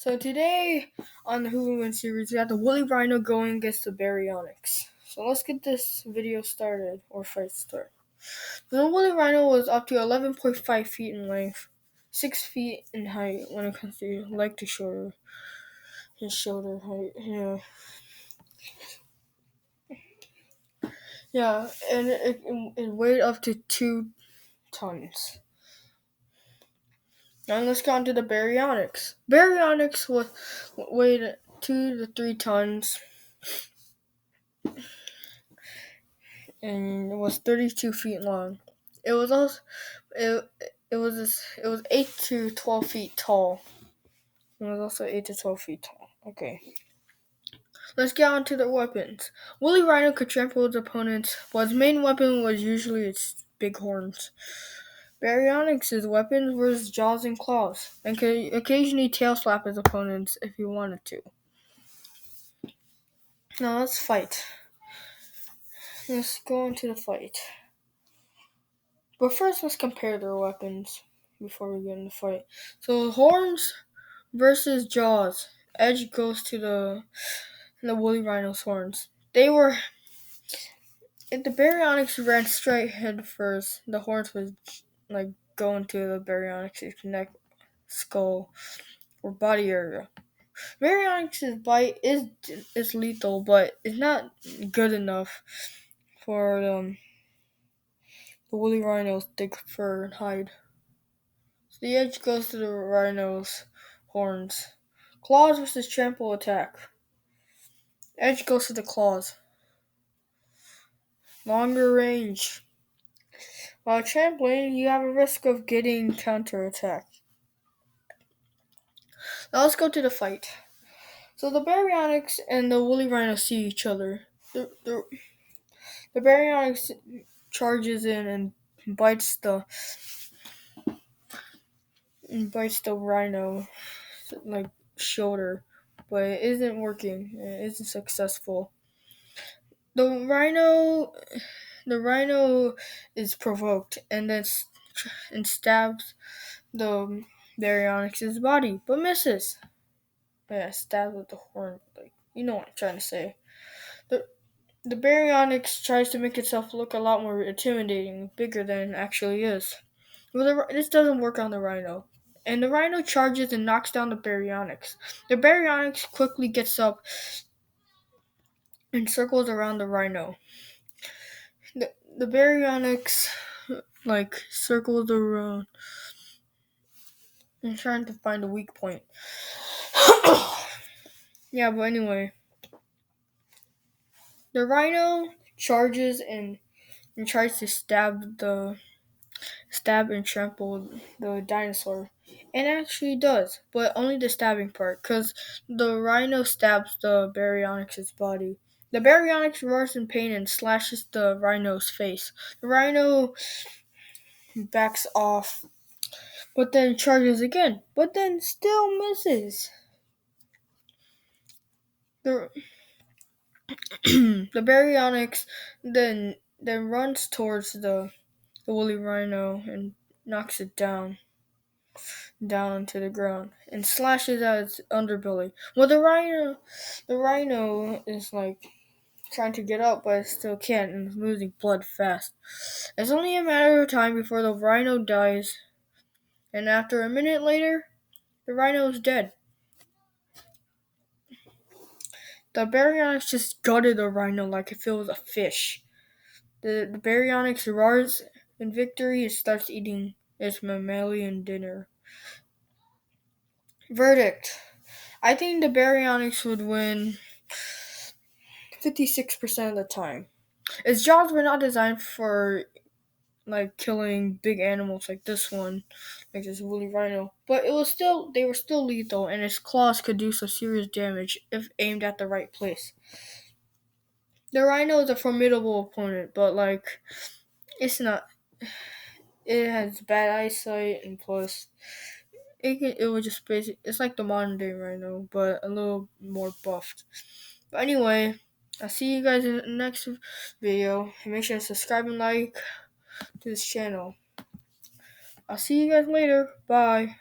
So today on the Who Win series, we got the woolly rhino going against the Baryonyx. So let's get this video started, or fight started. The woolly rhino was up to 11.5 feet in length, 6 feet in height when it comes to leg to shoulder, his shoulder height. Yeah, and it weighed up to 2 tons. Now let's go on to the Baryonyx. Baryonyx weighed 2 to 3 tons. And it was 32 feet long. It was also it was 8 to 12 feet tall. It was also 8 to 12 feet tall. Okay. Let's get on to their weapons. Woolly Rhino could trample its opponents, but its main weapon was usually its big horns. Baryonyx's weapons were his jaws and claws, and could occasionally tail slap his opponents if he wanted to. Now let's fight. Let's go into the fight. But first, let's compare their weapons before we get in the fight. So, horns versus jaws. Edge goes to the woolly rhino's horns. If the Baryonyx ran straight head first, the horns would go into the Baryonyx's neck, skull, or body area. Baryonyx's bite is lethal, but it's not good enough for the woolly rhino's thick fur and hide. So the edge goes to the rhino's horns. Claws versus trample attack. Edge goes to the claws. Longer range. While trampling, you have a risk of getting counterattacked. Now let's go to the fight. So the Baryonyx and the woolly rhino see each other. The Baryonyx charges in and bites the rhino shoulder, but it isn't working. It isn't successful. The rhino is provoked and then stabs the Baryonyx's body, but misses. Yeah, stabs with the horn. You know what I'm trying to say. The Baryonyx tries to make itself look a lot more intimidating, bigger than it actually is. Well, this doesn't work on the rhino. And the rhino charges and knocks down the Baryonyx. The Baryonyx quickly gets up and circles around the rhino. The Baryonyx circles around and trying to find a weak point. Yeah, but anyway. The rhino charges and tries to stab and trample the dinosaur. And actually does, but only the stabbing part, because the rhino stabs the Baryonyx's body. The Baryonyx roars in pain and slashes the rhino's face. The rhino backs off, but then charges again, but then still misses. The the Baryonyx then runs towards the woolly rhino and knocks it down onto the ground and slashes at its underbelly. Well, the rhino is trying to get up, but it still can't and is losing blood fast. It's only a matter of time before the rhino dies, and after a minute later, the rhino is dead. The Baryonyx just gutted the rhino like if it was a fish. The Baryonyx roars in victory and starts eating its mammalian dinner. Verdict. I think the Baryonyx would win 56% of the time. Its jaws were not designed for killing big animals like this one, like this woolly rhino, but they were still lethal, and its claws could do some serious damage if aimed at the right place. The rhino is a formidable opponent, but it's not. It has bad eyesight, and plus, it was just basic. It's like the modern day rhino, but a little more buffed. But anyway, I'll see you guys in the next video. And make sure to subscribe and like to this channel. I'll see you guys later. Bye.